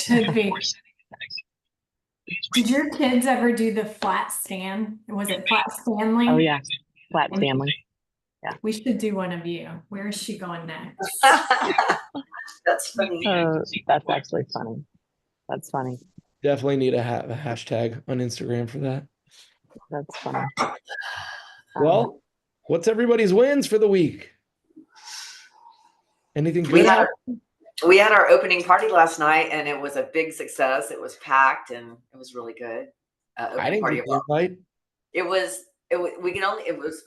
should be. Did your kids ever do the flat stand? Was it flat Stanley? Oh yeah, flat Stanley. Yeah. We should do one of you. Where is she going next? That's funny. That's actually funny. That's funny. Definitely need to have a hashtag on Instagram for that. That's funny. Well, what's everybody's wins for the week? Anything good? We had our opening party last night, and it was a big success. It was packed, and it was really good. I didn't get the invite. It was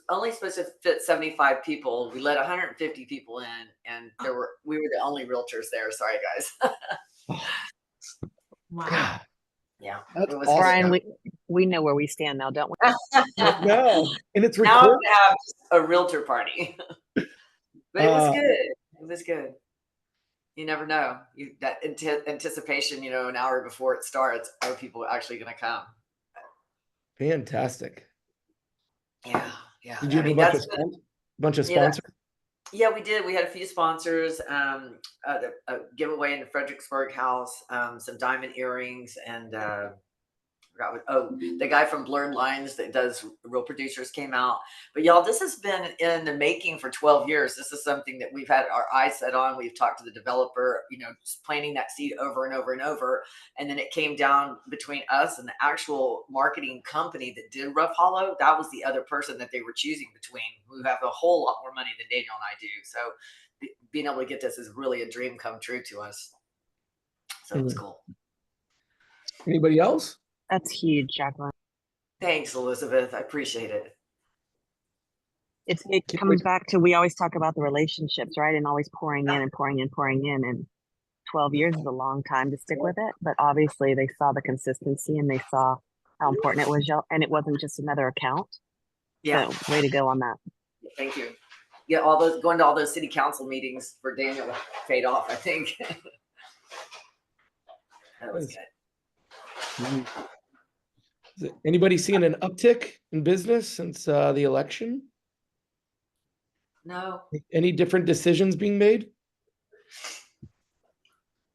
only supposed to fit 75 people. We let 150 people in, and we were the only realtors there. Sorry, guys. Wow. Yeah. That's it was awesome. Brian, we know where we stand now, don't we? No, and it's now I'm recorded. gonna have a realtor party. But it was good. It was good. You never know. That anticipation, an hour before it starts, are people actually going to come? Fantastic. Yeah. Did you have a bunch of sponsors? Yeah, we did. We had a few sponsors, a giveaway in the Fredericksburg house, some diamond earrings, and the guy from Blurred Lines that does Real Producers came out. But y'all, this has been in the making for 12 years. This is something that we've had our eyes set on. We've talked to the developer, just planting that seed over and over and over. And then it came down between us and the actual marketing company that did Rough Hollow. That was the other person that they were choosing between, who have a whole lot more money than Daniel and I do. So being able to get this is really a dream come true to us. So it was cool. Anybody else? That's huge, Jacqueline. Thanks, Elizabeth. I appreciate it. It comes back to, we always talk about the relationships, right? And always pouring in and pouring in, pouring in. And 12 years is a long time to stick with it. But obviously they saw the consistency and they saw how important it was. And it wasn't just another account. Yeah. So way to go on that. Thank you. Yeah, going to all those city council meetings for Daniel paid off, I think. That was good. Is anybody seeing an uptick in business since the election? No. Any different decisions being made?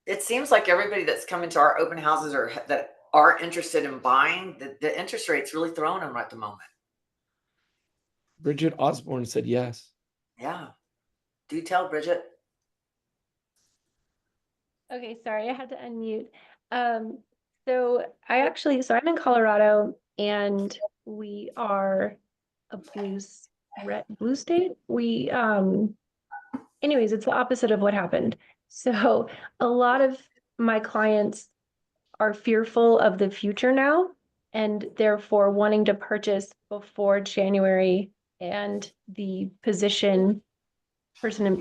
It seems like everybody that's coming to our open houses that are interested in buying, the interest rate's really throwing them at the moment. Bridget Osborne said yes. Yeah. Do tell, Bridget. Okay, sorry, I had to unmute. So I'm in Colorado, and we are a blue state. Anyways, it's the opposite of what happened. So a lot of my clients are fearful of the future now, and therefore wanting to purchase before January and the person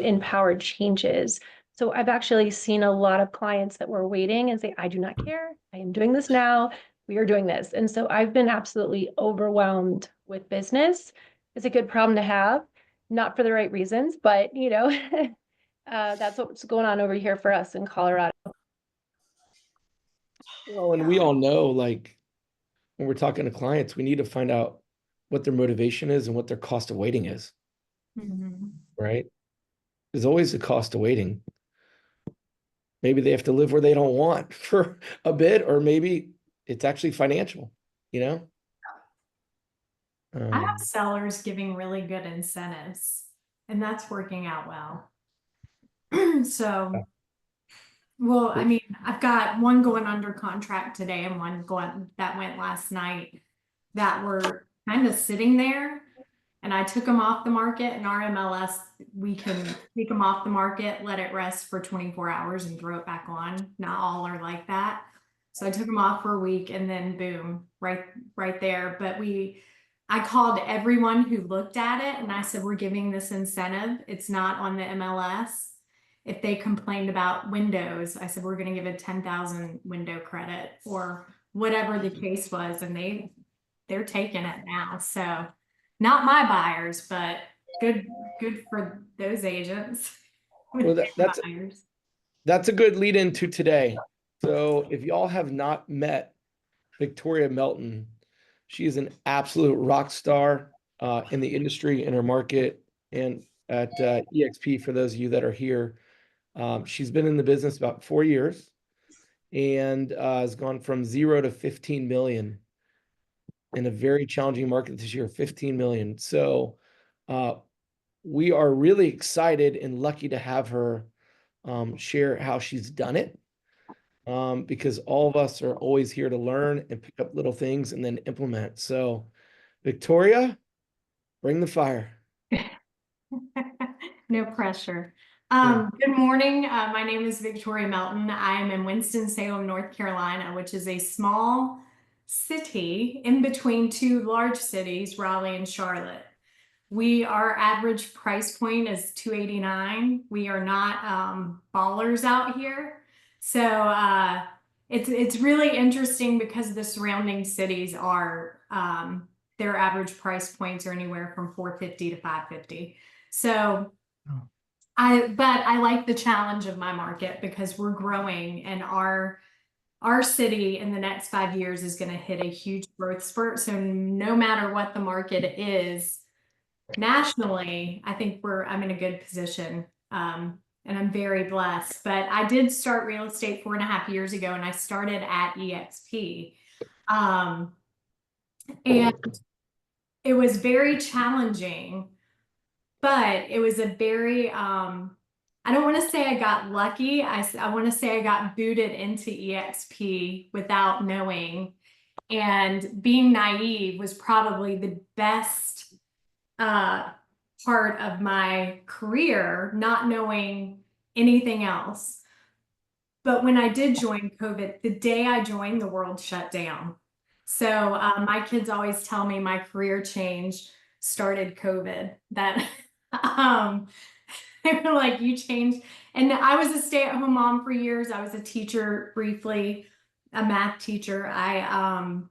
in power changes. So I've actually seen a lot of clients that were waiting and say, I do not care. I am doing this now. We are doing this. And so I've been absolutely overwhelmed with business. It's a good problem to have, not for the right reasons, but that's what's going on over here for us in Colorado. Well, and we all know, like, when we're talking to clients, we need to find out what their motivation is and what their cost of waiting is. Mm-hmm. Right? There's always a cost of waiting. Maybe they have to live where they don't want for a bit, or maybe it's actually financial, I have sellers giving really good incentives, and that's working out well. So, well, I mean, I've got one going under contract today and one that went last night that were kind of sitting there. And I took them off the market. In our MLS, we can take them off the market, let it rest for 24 hours and throw it back on. Not all are like that. So I took them off for a week and then boom, right there. But I called everyone who looked at it and I said, we're giving this incentive. It's not on the MLS. If they complained about windows, I said, we're going to give a 10,000 window credit or whatever the case was. And they're taking it now. So not my buyers, but good for those agents. Well, that's a good lead into today. So if y'all have not met Victoria Melton, she is an absolute rock star in the industry, in her market, and at EXP, for those of you that are here. She's been in the business about 4 years, and has gone from 0 to 15 million in a very challenging market this year, 15 million. So we are really excited and lucky to have her share how she's done it, because all of us are always here to learn and pick up little things and then implement. So Victoria, bring the fire. No pressure. Yeah. Good morning. My name is Victoria Melton. I am in Winston-Salem, North Carolina, which is a small city in between two large cities, Raleigh and Charlotte. Our average price point is $289. We are not ballers out here. So it's really interesting because the surrounding cities are their average price points are anywhere from $450 to $550. So but I like the challenge of my market because we're growing, and our city in the next 5 years is going to hit a huge growth spurt. So no matter what the market is nationally, I think I'm in a good position. And I'm very blessed. But I did start real estate 4.5 years ago, and I started at EXP. And it was very challenging, but it was a very, I don't want to say I got lucky. I want to say I got booted into EXP without knowing. And being naive was probably the best part of my career, not knowing anything else. But when I did join COVID, the day I joined, the world shut down. So my kids always tell me my career change started COVID. That they were like, you changed. And I was a stay-at-home mom for years. I was a teacher briefly, a math teacher. I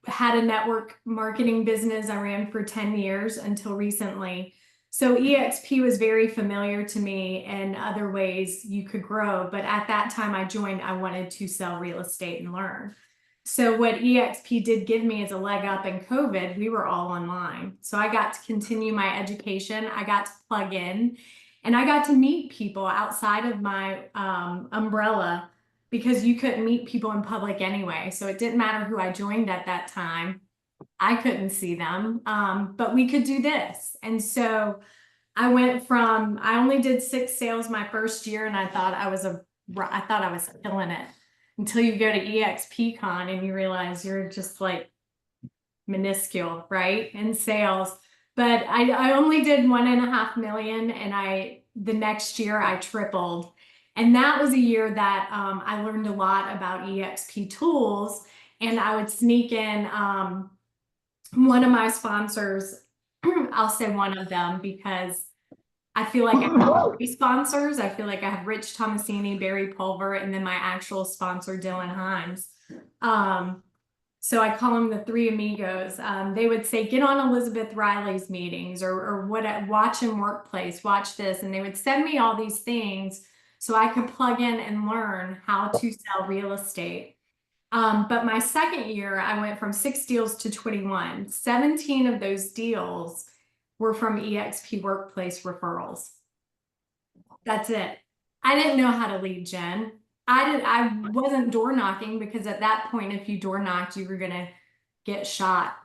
had a network marketing business I ran for 10 years until recently. So EXP was very familiar to me in other ways you could grow. But at that time I joined, I wanted to sell real estate and learn. So what EXP did give me is a leg up in COVID. We were all online. So I got to continue my education. I got to plug in, and I got to meet people outside of my umbrella, because you couldn't meet people in public anyway. So it didn't matter who I joined at that time. I couldn't see them, but we could do this. And so I only did 6 sales my first year, and I thought I was killing it, until you go to EXPCon and you realize you're just like minuscule, right, in sales. But I only did 1.5 million, and the next year I tripled. And that was a year that I learned a lot about EXP tools, and I would sneak in one of my sponsors. I'll say one of them because I feel like I have 3 sponsors. I feel like I have Rich Tomasini, Barry Pulver, and then my actual sponsor, Dylan Himes. So I call them the 3 amigos. They would say, get on Elizabeth Riley's meetings, or watch in Workplace, watch this. And they would send me all these things so I could plug in and learn how to sell real estate. But my second year, I went from 6 deals to 21. 17 of those deals were from EXP Workplace referrals. That's it. I didn't know how to lead gen. I wasn't door knocking, because at that point, if you door knocked, you were gonna get shot.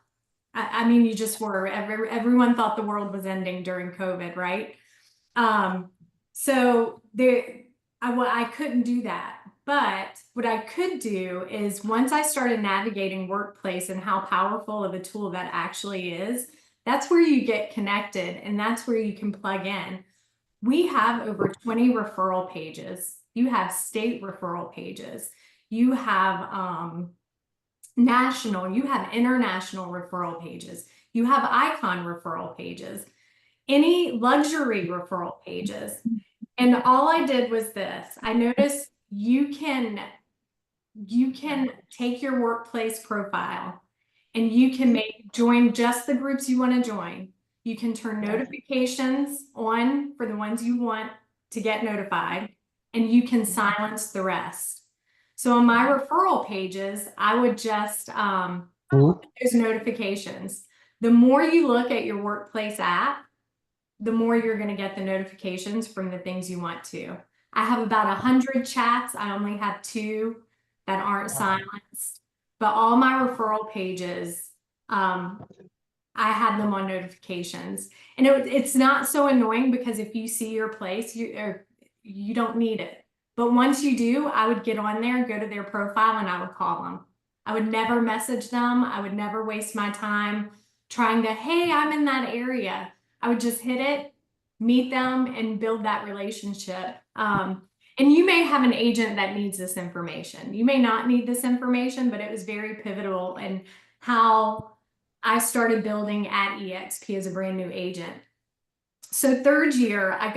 I mean, you just were. Everyone thought the world was ending during COVID, right? So I couldn't do that. But what I could do is, once I started navigating Workplace and how powerful of a tool that actually is, that's where you get connected, and that's where you can plug in. We have over 20 referral pages. You have state referral pages. You have national, you have international referral pages. You have icon referral pages, any luxury referral pages. And all I did was this. I noticed you can take your Workplace profile, and you can join just the groups you want to join. You can turn notifications on for the ones you want to get notified, and you can silence the rest. So on my referral pages, I would just those notifications. The more you look at your Workplace app, the more you're going to get the notifications from the things you want to. I have about 100 chats. I only have 2 that aren't silenced, but all my referral pages, I had them on notifications, and it's not so annoying because if you see your place, you don't need it. But once you do, I would get on there, go to their profile, and I would call them. I would never message them. I would never waste my time trying to, hey, I'm in that area. I would just hit it, meet them, and build that relationship. And you may have an agent that needs this information. You may not need this information, but it was very pivotal in how I started building at EXP as a brand new agent. So 3rd year, I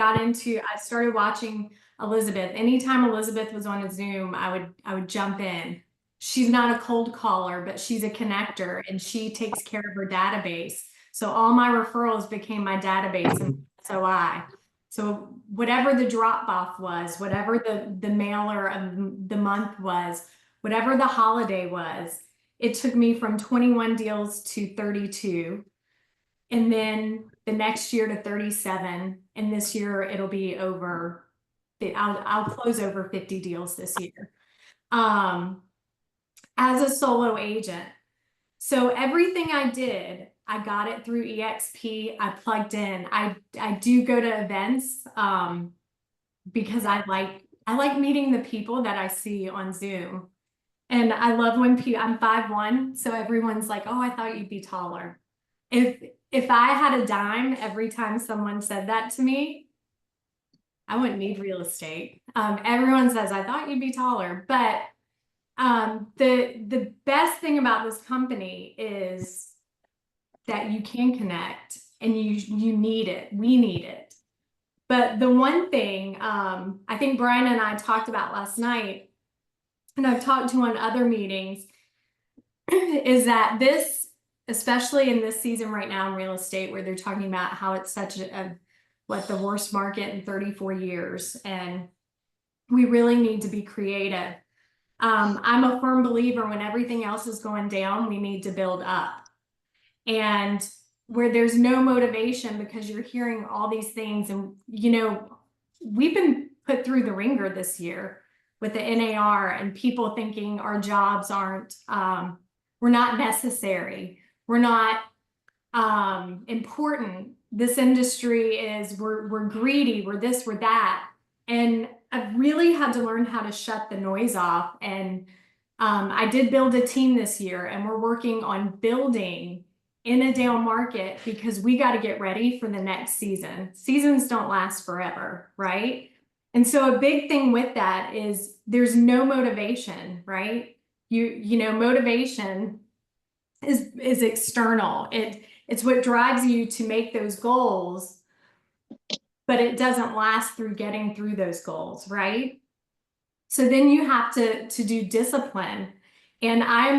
started watching Elizabeth. Anytime Elizabeth was on a Zoom, I would jump in. She's not a cold caller, but she's a connector, and she takes care of her database. So all my referrals became my database and SOI. So whatever the drop off was, whatever the mailer of the month was, whatever the holiday was, it took me from 21 deals to 32. And then the next year to 37. And this year it'll be over. I'll close over 50 deals this year. As a solo agent. So everything I did, I got it through EXP. I plugged in. I do go to events because I like meeting the people that I see on Zoom. And I love when I'm 5'1", so everyone's like, oh, I thought you'd be taller. If I had a dime every time someone said that to me, I wouldn't need real estate. Everyone says, I thought you'd be taller. But the best thing about this company is that you can connect, and you need it. We need it. But the one thing I think Brian and I talked about last night, and I've talked to on other meetings, is that this, especially in this season right now in real estate, where they're talking about how it's such the worst market in 34 years, and we really need to be creative. I'm a firm believer when everything else is going down, we need to build up. And where there's no motivation because you're hearing all these things, and we've been put through the ringer this year with the NAR and people thinking our jobs aren't, we're not necessary. We're not important. This industry is, we're greedy, we're this, we're that. And I've really had to learn how to shut the noise off. And I did build a team this year, and we're working on building in a down market because we got to get ready for the next season. Seasons don't last forever, right? And so a big thing with that is there's no motivation, right? Motivation is external. It's what drives you to make those goals, but it doesn't last through getting through those goals, right? So then you have to do discipline. And I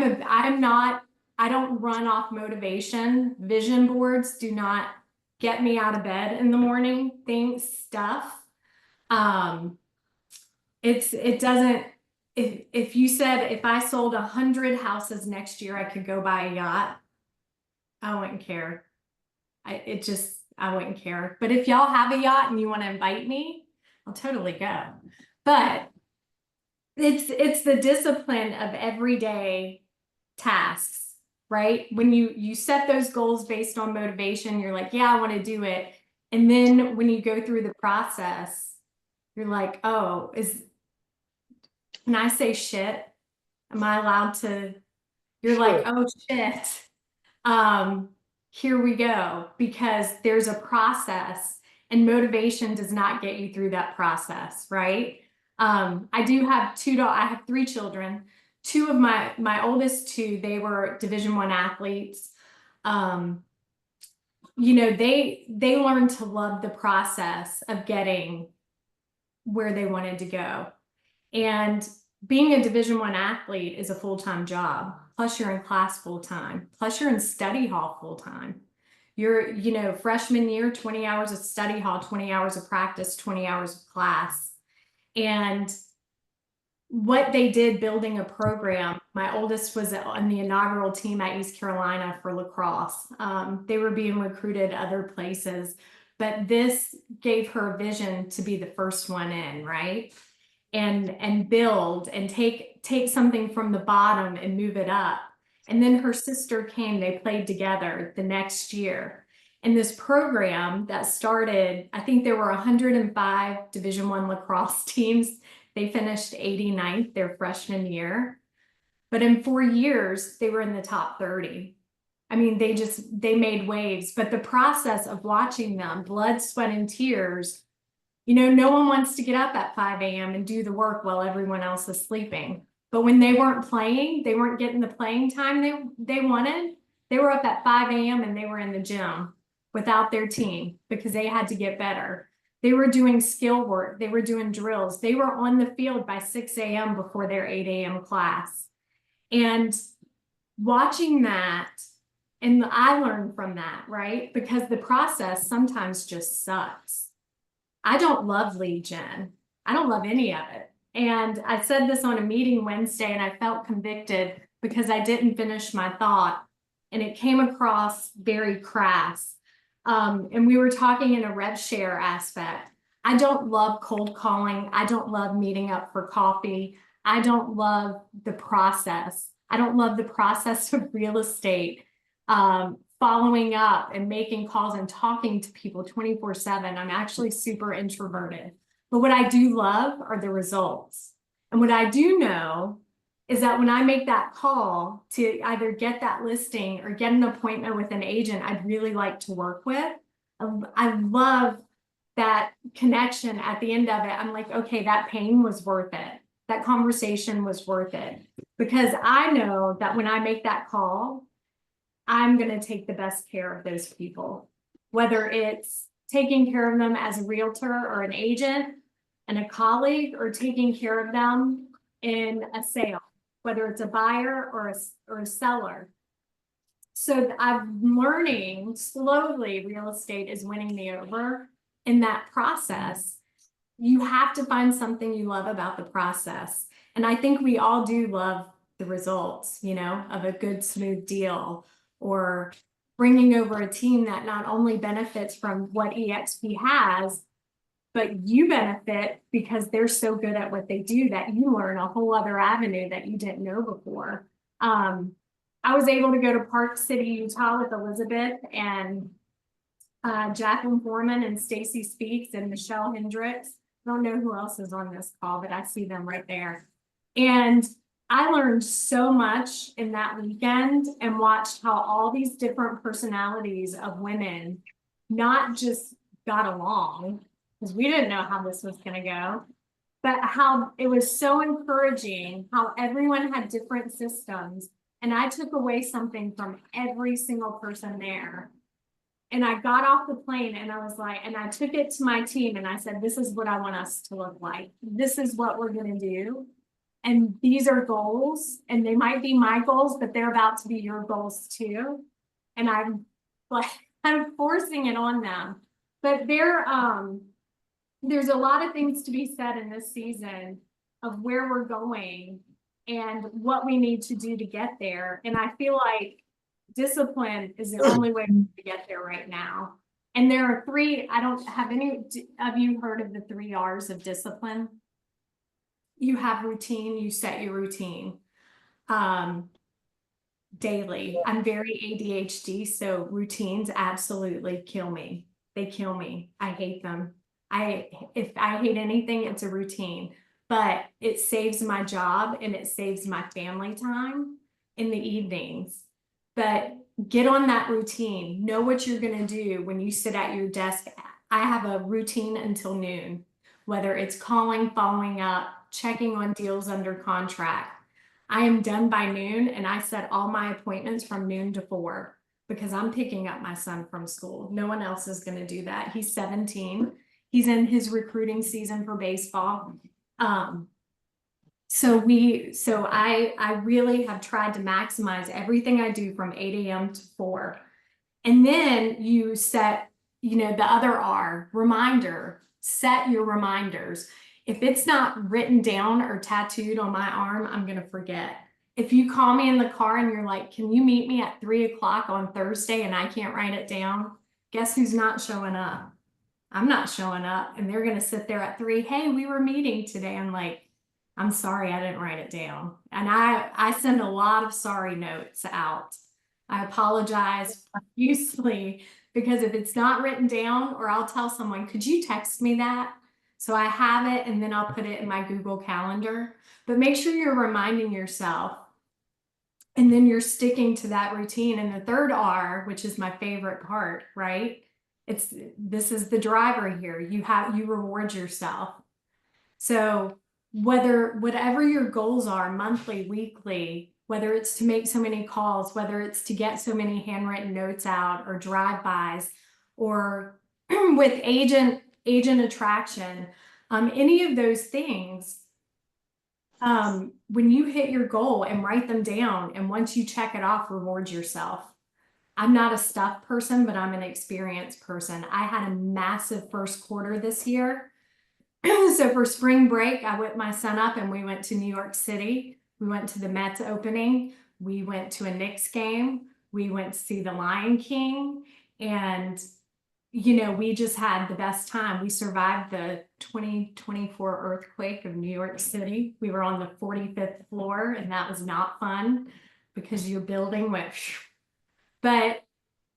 don't run off motivation. Vision boards do not get me out of bed in the morning. Stuff. It doesn't, if you said, if I sold 100 houses next year, I could go buy a yacht, I wouldn't care. I wouldn't care. But if y'all have a yacht and you want to invite me, I'll totally go. But it's the discipline of everyday tasks, right? When you set those goals based on motivation, you're like, yeah, I want to do it. And then when you go through the process, you're like, oh, can I say shit? Am I allowed to? You're Sure. like, oh shit. Here we go, because there's a process, and motivation does not get you through that process, right? I do have I have 3 children. 2 of my oldest 2, they were Division I athletes. They learned to love the process of getting where they wanted to go. And being a Division I athlete is a full-time job. Plus you're in class full-time. Plus you're in study hall full-time. You're, freshman year, 20 hours of study hall, 20 hours of practice, 20 hours of class. And what they did building a program, my oldest was on the inaugural team at East Carolina for lacrosse. They were being recruited other places. but this gave her a vision to be the first one in, right? And build and take something from the bottom and move it up. And then her sister came, they played together the next year. And this program that started, I think there were 105 Division I lacrosse teams. They finished 89th their freshman year. But in 4 years, they were in the top 30. I mean, they made waves. But the process of watching them, blood, sweat, and tears, you know, no one wants to get up at 5 a.m. and do the work while everyone else is sleeping. But when they weren't playing, they weren't getting the playing time they wanted. They were up at 5 a.m. and they were in the gym without their team because they had to get better. They were doing skill work. They were doing drills. They were on the field by 6 a.m. before their 8 a.m. class. And watching that, and I learned from that, right? Because the process sometimes just sucks. I don't love lead gen. I don't love any of it. And I said this on a meeting Wednesday and I felt convicted because I didn't finish my thought and it came across very crass. And we were talking in a rev share aspect. I don't love cold calling. I don't love meeting up for coffee. I don't love the process. I don't love the process of real estate. Following up and making calls and talking to people 24/7. I'm actually super introverted. But what I do love are the results. And what I do know is that when I make that call to either get that listing or get an appointment with an agent I'd really like to work with, I love that connection at the end of it. I'm like, okay, that pain was worth it. That conversation was worth it. Because I know that when I make that call, I'm going to take the best care of those people, whether it's taking care of them as a realtor or an agent and a colleague, or taking care of them in a sale, whether it's a buyer or a seller. So I'm learning slowly real estate is winning me over in that process. You have to find something you love about the process. And I think we all do love the results, you know, of a good, smooth deal, or bringing over a team that not only benefits from what eXp has, but you benefit because they're so good at what they do that you learn a whole other avenue that you didn't know before. I was able to go to Park City, Utah with Elizabeth and Jacqueline Foreman and Stacy Speaks and Michelle Hendricks. I don't know who else is on this call, but I see them right there. And I learned so much in that weekend and watched how all these different personalities of women not just got along, because we didn't know how this was going to go, but how it was so encouraging, how everyone had different systems. And I took away something from every single person there. And I got off the plane and I was like, and I took it to my team and I said, this is what I want us to look like. This is what we're going to do. And these are goals, and they might be my goals, but they're about to be your goals too. And I'm like, I'm forcing it on them. But there's a lot of things to be said in this season of where we're going and what we need to do to get there. And I feel like discipline is the only way to get there right now. And there are three, I don't have any of you heard of the 3 R's of discipline? You have routine, you set your routine daily. I'm very ADHD, so routines absolutely kill me. They kill me. I hate them. If I hate anything, it's a routine, but it saves my job and it saves my family time in the evenings. But get on that routine. Know what you're going to do when you sit at your desk. I have a routine until noon, whether it's calling, following up, checking on deals under contract. I am done by noon, and I set all my appointments from noon to 4 because I'm picking up my son from school. No one else is going to do that. He's 17. He's in his recruiting season for baseball. So I really have tried to maximize everything I do from 8 a.m. to 4. And then you set, you know, the other R, reminder, set your reminders. If it's not written down or tattooed on my arm, I'm going to forget. If you call me in the car and you're like, can you meet me at 3 o'clock on Thursday and I can't write it down? Guess who's not showing up? I'm not showing up. And they're going to sit there at 3. Hey, we were meeting today. I'm like, I'm sorry, I didn't write it down. And I send a lot of sorry notes out. I apologize profusely because if it's not written down, or I'll tell someone, could you text me that? So I have it and then I'll put it in my Google Calendar. But make sure you're reminding yourself and then you're sticking to that routine. And the third R, which is my favorite part, right? This is the driver here. You reward yourself. So whatever your goals are, monthly, weekly, whether it's to make so many calls, whether it's to get so many handwritten notes out or drive-bys, or with agent attraction, any of those things, when you hit your goal and write them down, and once you check it off, reward yourself. I'm not a stuff person, but I'm an experienced person. I had a massive first quarter this year. So for spring break, I whipped my son up and we went to New York City. We went to the Mets opening. We went to a Knicks game. We went to see the Lion King. And, we just had the best time. We survived the 2024 earthquake of New York City. We were on the 45th floor, and that was not fun because your building went, but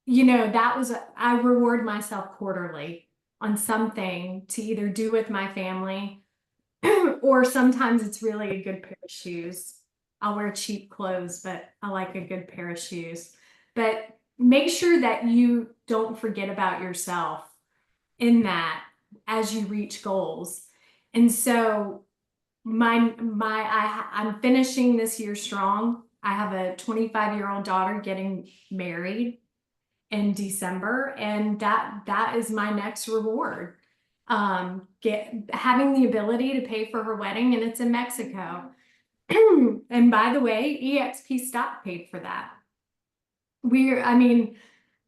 I reward myself quarterly on something to either do with my family, or sometimes it's really a good pair of shoes. I'll wear cheap clothes, but I like a good pair of shoes. But make sure that you don't forget about yourself in that as you reach goals. And so I'm finishing this year strong. I have a 25-year-old daughter getting married in December, and that is my next reward. Having the ability to pay for her wedding, and it's in Mexico. And by the way, EXP stock paid for that.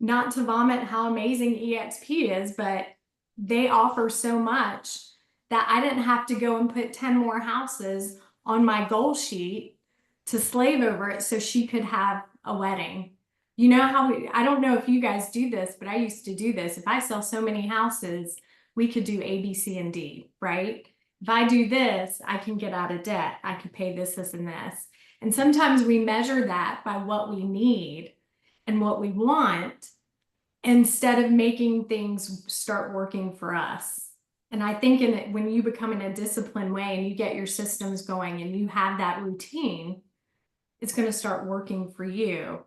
Not to vomit how amazing EXP is, but they offer so much that I didn't have to go and put 10 more houses on my goal sheet to slave over it so she could have a wedding. You know how I don't know if you guys do this, but I used to do this. If I sell so many houses, we could do A, B, C, and D, right? If I do this, I can get out of debt. I could pay this, this, and this. And sometimes we measure that by what we need and what we want instead of making things start working for us. And I think when you become in a disciplined way and you get your systems going and you have that routine, it's going to start working for you.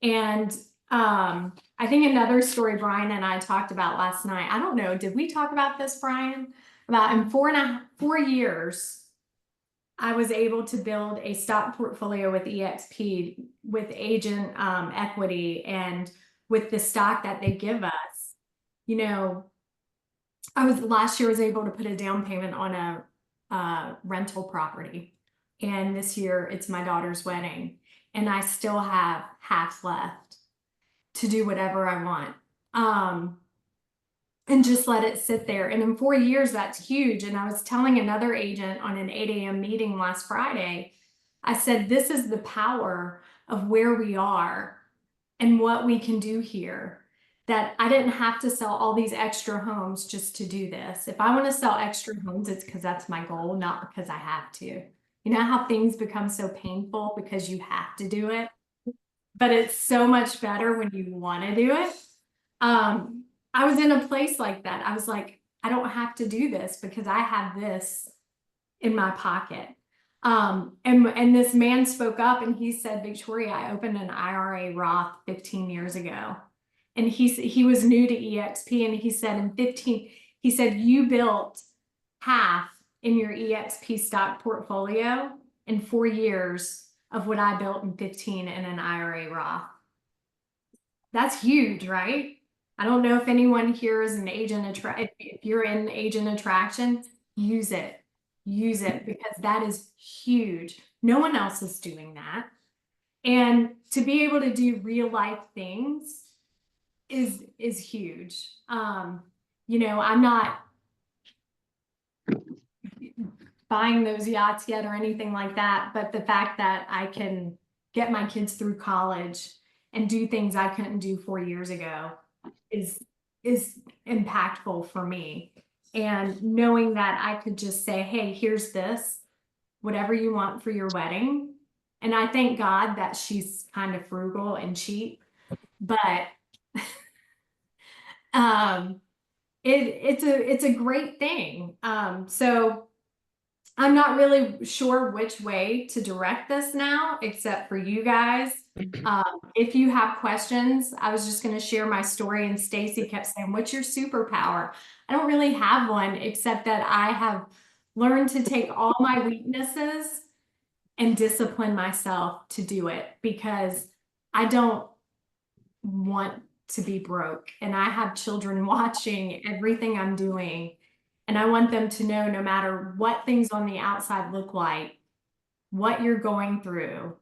And I think another story Brian and I talked about last night, I don't know, did we talk about this, Brian? About in 4 years, I was able to build a stock portfolio with EXP, with agent equity, and with the stock that they give us. Last year was able to put a down payment on a rental property. And this year it's my daughter's wedding. And I still have half left to do whatever I want. And just let it sit there. And in 4 years, that's huge. And I was telling another agent on an 8 a.m. meeting last Friday, I said, this is the power of where we are and what we can do here. That I didn't have to sell all these extra homes just to do this. If I want to sell extra homes, it's because that's my goal, not because I have to. You know how things become so painful because you have to do it, but it's so much better when you want to do it. I was in a place like that. I was like, I don't have to do this because I have this in my pocket. And this man spoke up and he said, Victoria, I opened an IRA Roth 15 years ago. And he was new to EXP, and he said, you built half in your EXP stock portfolio in 4 years of what I built in 15 in an IRA Roth. That's huge, right? I don't know if anyone here is an agent if you're in agent attraction, use it because that is huge. No one else is doing that. And to be able to do real life things is huge. I'm not buying those yachts yet or anything like that, but the fact that I can get my kids through college and do things I couldn't do 4 years ago is is impactful for me. And knowing that I could just say, hey, here's this, whatever you want for your wedding. And I thank God that she's kind of frugal and cheap, but it's a great thing. So I'm not really sure which way to direct this now, except for you guys. If you have questions, I was just going to share my story, and Stacy kept saying, "What's your superpower?" I don't really have one, except that I have learned to take all my weaknesses and discipline myself to do it, because I don't want to be broke, and I have children watching everything I'm doing, and I want them to know, no matter what things on the outside look like, what you're going through,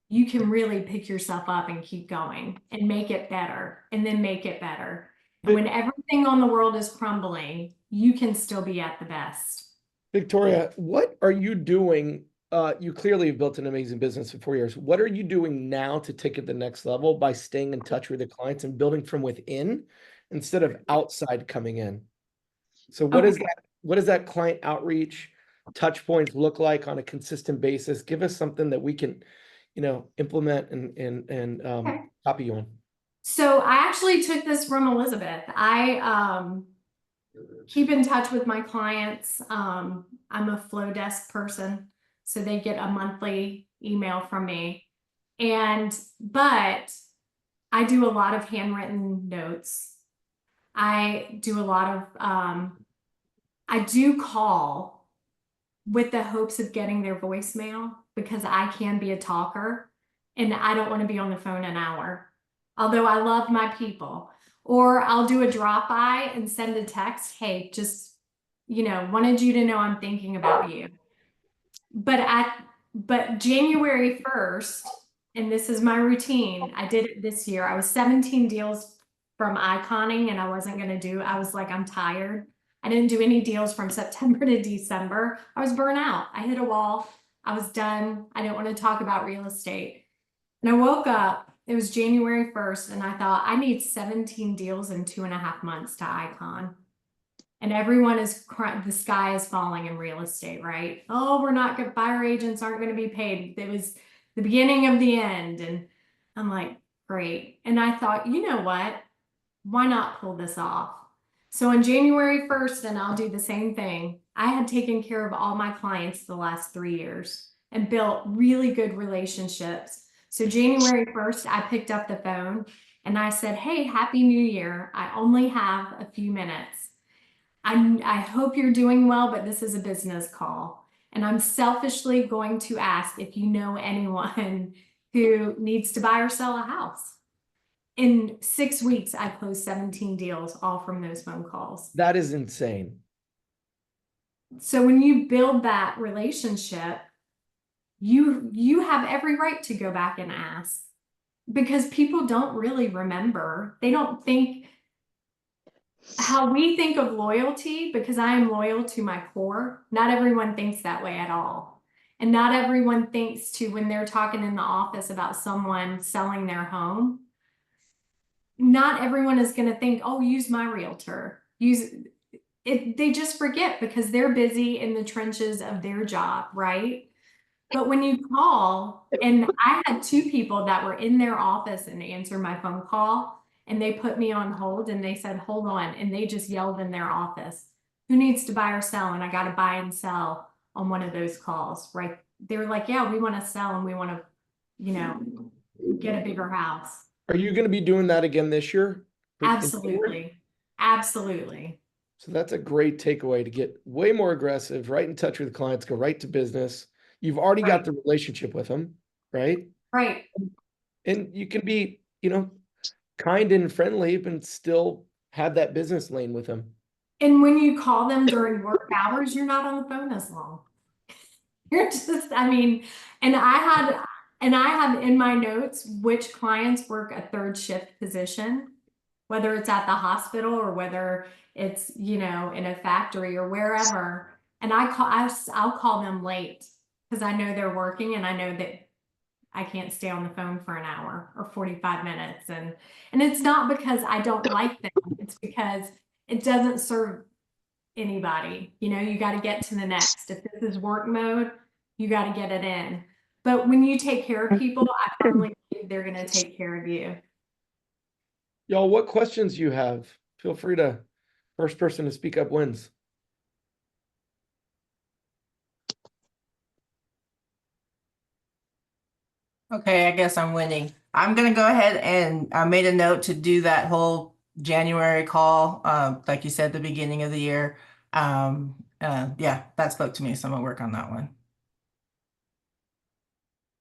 you can really pick yourself up and keep going and make it better, and then make it better. And when everything on the world is crumbling, you can still be at the best. Victoria, what are you doing? You clearly have built an amazing business in 4 years. What are you doing now to take it to the next level by staying in touch with the clients and building from within instead of outside coming in? So what is that? What does that client outreach touch points look like on a consistent basis? Give us something that we can, implement and Okay. copy you on. So I actually took this from Elizabeth. I keep in touch with my clients. I'm a flow desk person, so they get a monthly email from me. But I do a lot of handwritten notes. I do a lot of, I do call with the hopes of getting their voicemail, because I can be a talker and I don't want to be on the phone an hour, although I love my people. Or I'll do a drop by and send a text, hey, just, wanted you to know I'm thinking about you. But January 1st, and this is my routine, I did it this year. I was 17 deals from iconing, and I wasn't going to do, I was like, I'm tired. I didn't do any deals from September to December. I was burnt out. I hit a wall. I was done. I didn't want to talk about real estate. And I woke up, it was January 1st, and I thought, I need 17 deals in 2.5 months to icon. And everyone is crying, the sky is falling in real estate, right? Oh, we're not good, buyer agents aren't going to be paid. It was the beginning of the end. And I'm like, great. And I thought, you know what? Why not pull this off? So on January 1st, and I'll do the same thing. I had taken care of all my clients the last 3 years and built really good relationships. So January 1st, I picked up the phone and I said, hey, Happy New Year. I only have a few minutes. I hope you're doing well, but this is a business call. And I'm selfishly going to ask if you know anyone who needs to buy or sell a house. In 6 weeks, I closed 17 deals, all from those phone calls. That is insane. So when you build that relationship, you have every right to go back and ask, because people don't really remember. They don't think how we think of loyalty, because I am loyal to my core. Not everyone thinks that way at all. And not everyone thinks to, when they're talking in the office about someone selling their home, not everyone is going to think, oh, use my realtor. Use it. They just forget, because they're busy in the trenches of their job, right? But when you call, and I had 2 people that were in their office and answered my phone call, and they put me on hold and they said, hold on. And they just yelled in their office, who needs to buy or sell? And I got to buy and sell on one of those calls, right? They were like, yeah, we want to sell and we want to, get a bigger house. Are you going to be doing that again this year? Absolutely. Absolutely. So that's a great takeaway, to get way more aggressive, right in touch with clients, go right to business. You've already got the relationship with them, right? Right. And you can be, kind and friendly, but still have that business lane with them. And when you call them during work hours, you're not on the phone as long. You're just, and I have in my notes which clients work a 3rd shift position, whether it's at the hospital or whether it's, in a factory or wherever. And I'll call them late, because I know they're working, and I know that I can't stay on the phone for an hour or 45 minutes. And it's not because I don't like them. It's because it doesn't serve anybody. You know, you got to get to the next. If this is work mode, you got to get it in. But when you take care of people, I firmly believe they're going to take care of you. Y'all, what questions you have? Feel free to, first person to speak up wins. Okay, I guess I'm winning. I'm gonna go ahead and I made a note to do that whole January call, like you said, the beginning of the year. Yeah, that spoke to me, so I'm gonna work on that one.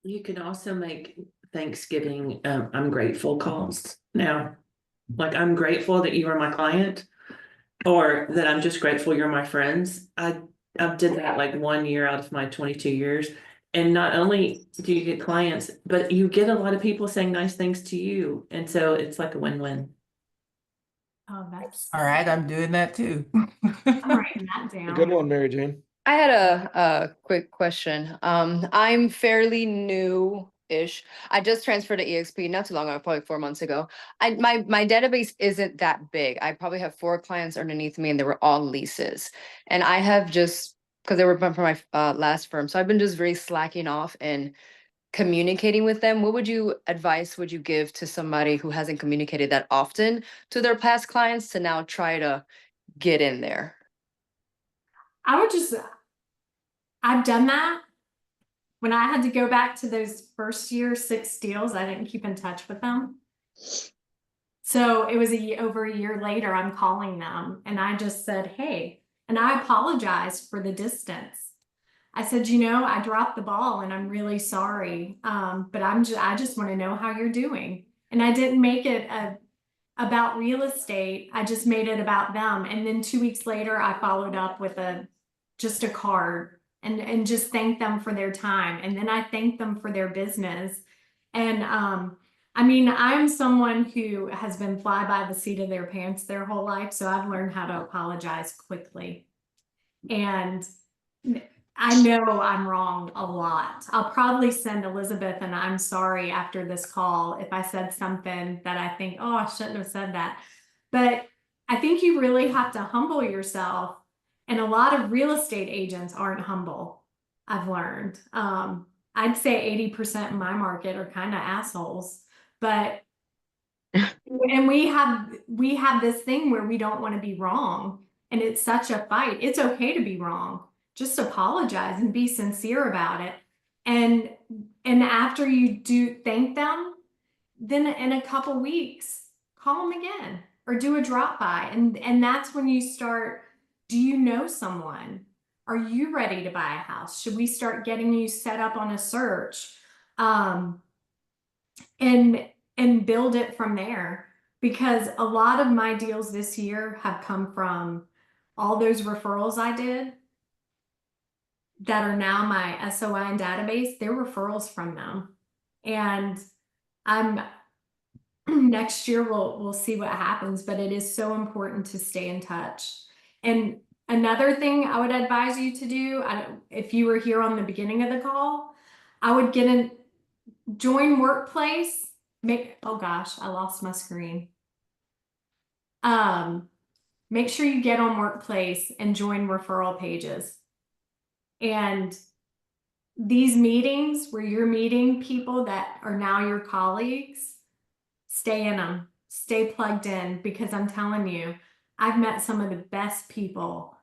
You can also make Thanksgiving, I'm grateful calls now. Like, I'm grateful that you are my client, or that I'm just grateful you're my friends. I did that like 1 year out of my 22 years. And not only do you get clients, but you get a lot of people saying nice things to you. And so it's like a win-win. Oh, that's All right, I'm doing that too. I'm writing that A down. good one, Mary Jane. I had a quick question. I'm fairly new-ish. I just transferred to EXP not too long ago, probably 4 months ago. My database isn't that big. I probably have 4 clients underneath me, and they were all leases. And I have just because they were from my last firm, so I've been just very slacking off and communicating with them. What advice would you give to somebody who hasn't communicated that often to their past clients to now try to get in there? I've done that. When I had to go back to those first year 6 deals, I didn't keep in touch with them. So it was over a year later, I'm calling them and I just said, hey, and I apologized for the distance. I said, you know, I dropped the ball and I'm really sorry. But I just want to know how you're doing. And I didn't make it about real estate. I just made it about them. And then 2 weeks later, I followed up with just a card and just thanked them for their time. And then I thanked them for their business. And I mean, I'm someone who has been fly by the seat of their pants their whole life. So I've learned how to apologize quickly. And I know I'm wrong a lot. I'll probably send Elizabeth and I'm sorry after this call if I said something that I think, oh, I shouldn't have said that. But I think you really have to humble yourself. And a lot of real estate agents aren't humble, I've learned. I'd say 80% in my market are kind of assholes. But and we have this thing where we don't want to be wrong. And it's such a fight. It's okay to be wrong. Just apologize and be sincere about it. And after you do thank them, then in a couple weeks, call them again or do a drop by. And that's when you start, do you know someone? Are you ready to buy a house? Should we start getting you set up on a search? And build it from there. Because a lot of my deals this year have come from all those referrals I did that are now my SOI and database. They're referrals from them. And next year we'll see what happens, but it is so important to stay in touch. And another thing I would advise you to do, if you were here on the beginning of the call, I would join Workplace. Oh gosh, I lost my screen. Make sure you get on Workplace and join referral pages. And these meetings where you're meeting people that are now your colleagues, stay in them, stay plugged in, because I'm telling you, I've met some of the best people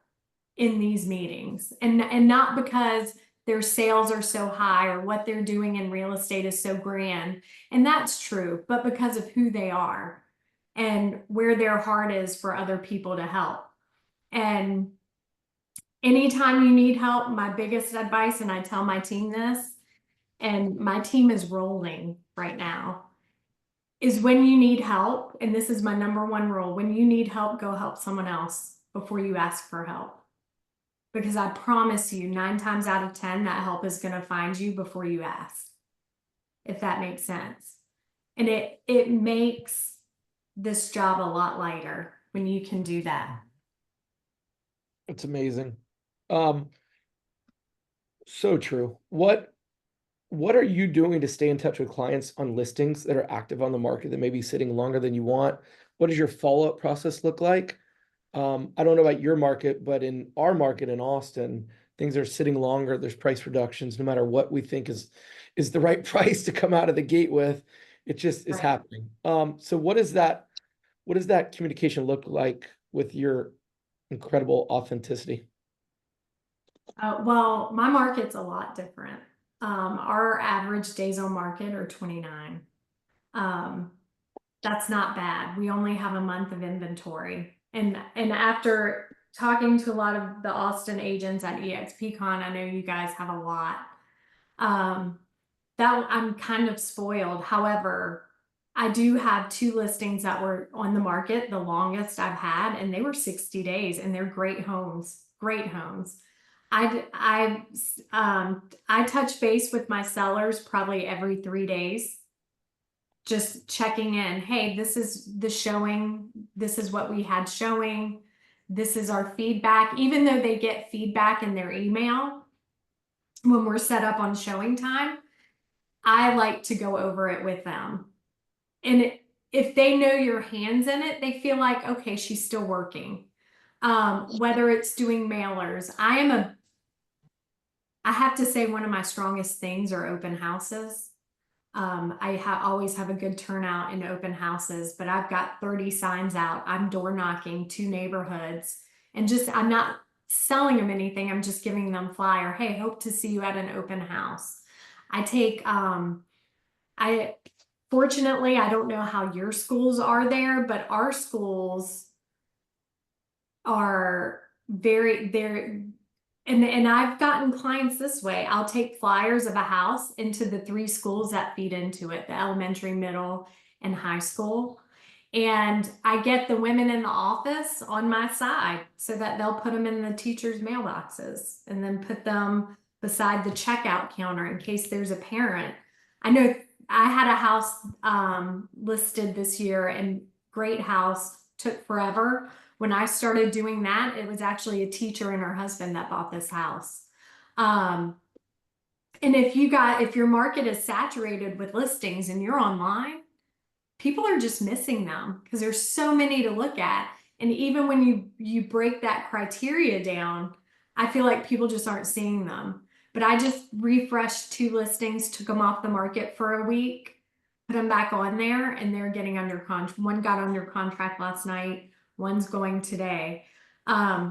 in these meetings. And not because their sales are so high or what they're doing in real estate is so grand. And that's true, but because of who they are and where their heart is for other people to help. And anytime you need help, my biggest advice, and I tell my team this, and my team is rolling right now, is when you need help, and this is my #1 rule, when you need help, go help someone else before you ask for help. Because I promise you, 9 times out of 10, that help is going to find you before you ask, if that makes sense. And it makes this job a lot lighter when you can do that. It's amazing. So true. What what are you doing to stay in touch with clients on listings that are active on the market that may be sitting longer than you want? What does your follow-up process look like? I don't know about your market, but in our market in Austin, things are sitting longer. There's price reductions, no matter what we think is the right price to come out of the gate with. It just is Right. happening. So what does that communication look like with your incredible authenticity? Well, my market's a lot different. Our average days on market are 29. That's not bad. We only have a month of inventory. And after talking to a lot of the Austin agents at EXPCon, I know you guys have a lot. That I'm kind of spoiled. However, I do have 2 listings that were on the market the longest I've had, and they were 60 days, and they're great homes, great homes. I touch base with my sellers probably every 3 days, just checking in. Hey, this is the showing. This is what we had showing. This is our feedback. Even though they get feedback in their email when we're set up on showing time, I like to go over it with them. And if they know your hands in it, they feel like, okay, she's still working. Whether it's doing mailers, I have to say one of my strongest things are open houses. I always have a good turnout in open houses, but I've got 30 signs out. I'm door knocking 2 neighborhoods, and I'm not selling them anything. I'm just giving them flyer. Hey, hope to see you at an open house. Fortunately, I don't know how your schools are there, but our schools are and I've gotten clients this way. I'll take flyers of a house into the 3 schools that feed into it, the elementary, middle, and high school. And I get the women in the office on my side so that they'll put them in the teachers' mailboxes and then put them beside the checkout counter in case there's a parent. I know I had a house listed this year, and great house, took forever. When I started doing that, it was actually a teacher and her husband that bought this house. And if your market is saturated with listings and you're online, people are just missing them because there's so many to look at. And even when you break that criteria down, I feel like people just aren't seeing them. But I just refreshed 2 listings, took them off the market for a week, put them back on there, and they're getting under contract. One got under contract last night. One's going today. I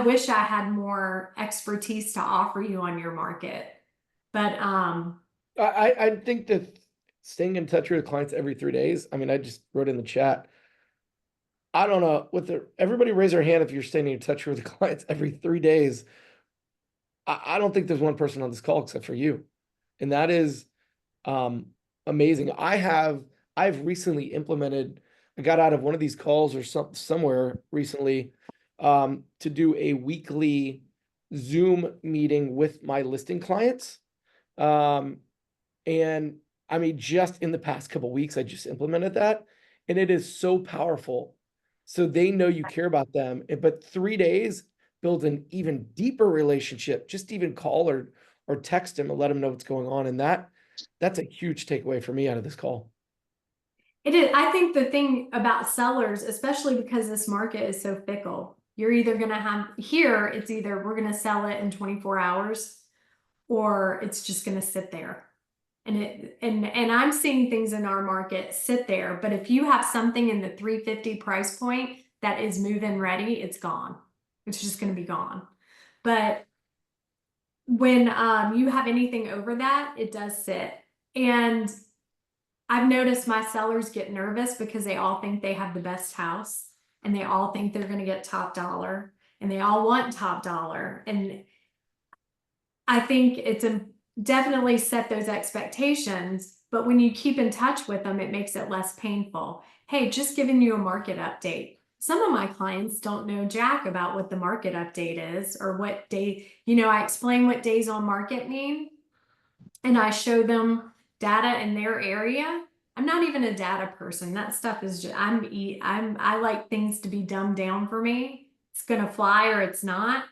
wish I had more expertise to offer you on your market, but I think that staying in touch with clients every 3 days. I mean, I just wrote in the chat. I don't know everybody raise their hand if you're staying in touch with the clients every 3 days. I don't think there's one person on this call except for you. And that is amazing. I've recently implemented, I got out of one of these calls or somewhere recently to do a weekly Zoom meeting with my listing clients. And I mean, just in the past couple of weeks, I just implemented that, and it is so powerful. So they know you care about them, but 3 days builds an even deeper relationship. Just even call or text them and let them know what's going on. And that's a huge takeaway for me out of this call. it is. I think the thing about sellers, especially because this market is so fickle, you're either going to have it's either we're going to sell it in 24 hours or it's just going to sit there. And I'm seeing things in our market sit there, but if you have something in the 350 price point that is move-in ready, it's gone. It's just going to be gone. But when you have anything over that, it does sit. And I've noticed my sellers get nervous because they all think they have the best house and they all think they're going to get top dollar and they all want top dollar. And I think it's definitely set those expectations, but when you keep in touch with them, it makes it less painful. Hey, just giving you a market update. Some of my clients don't know jack about what the market update is or what day, I explain what days on market mean and I show them data in their area. I'm not even a data person. That stuff is just, I like things to be dumbed down for me. It's going to fly or it's not.